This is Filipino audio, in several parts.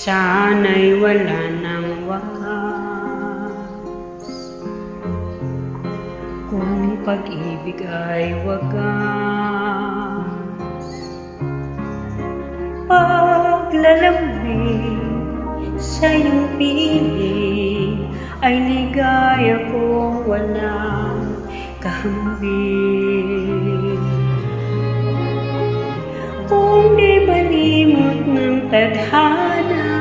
Sana'y wala ng wakas. Kung pag-ibig ay wagas, paglalambing sa iyong piling ay ligaya kong walang kahambing. Kung di malimot ng tadhana,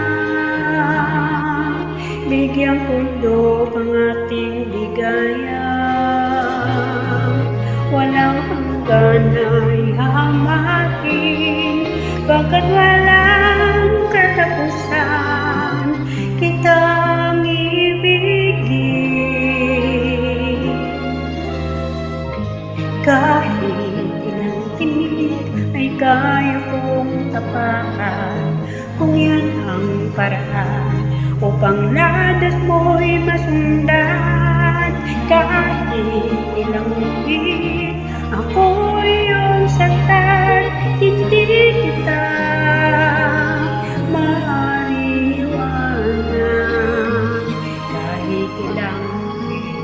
bigyang pundo ang ating ligaya. Walang hanggan ay hahamakin, baga't walang katapusan kitang ibigin. Kahit ilang tinig ay kaya kong tapakan, kung yan ang paraan upang ladas mo'y masundan. Kahit ilang ulit ako'y iyong saktan, hindi kita maiwanan. Kahit ilang ulit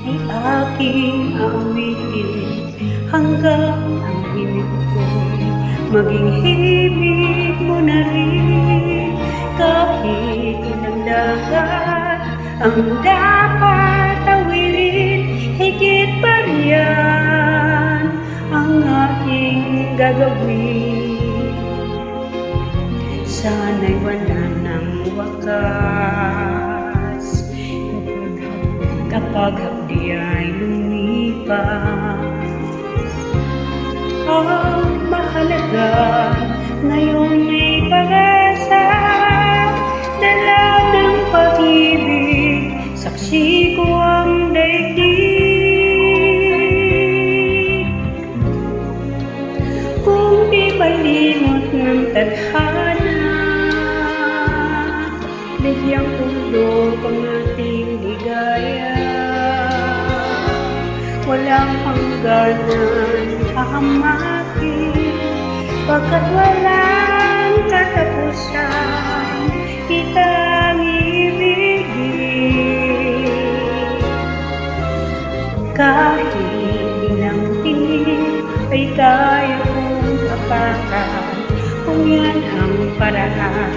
ay aking awitin, hanggang ang himig ko'y maging himig mo na rin. Kahit ilang dagat ang dapat tawirin, higit pa riyan ang aking gagawin. Sana'y wala ng wakas, kapag hapdi ay lumipas. Ang mahalaga ngayon ay pag-asa, dala ng pag-ibig, saksi ko ang daigdig. Kung di malimot ng tadhana, bigyang pundo ang ating ligaya. Walang hangganan hahamakin, pagkat walang katapusan kitang ibigin. Kahit ilang tinig ay kaya kong tapakan, kung yan ang paraan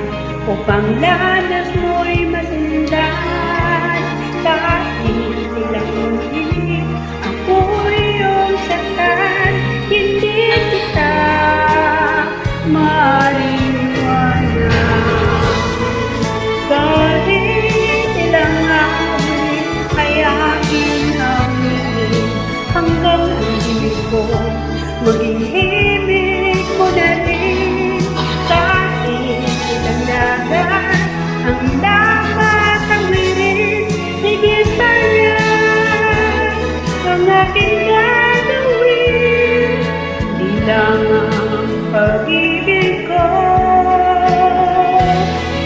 upang ladas mo'y masundan. Kahit ilang ulit ako'y iyong saktan, hindi kita maiwanan. Kahit ilang awit ay aking aminin, hanggang ang himig ko maging himig mo na rin. Kahit ilang dagat ang dapat tawirin, higit pa yan ang aking gagawin. Di lang ang pag-ibig ko,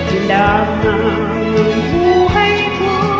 di lang ang buhay ko,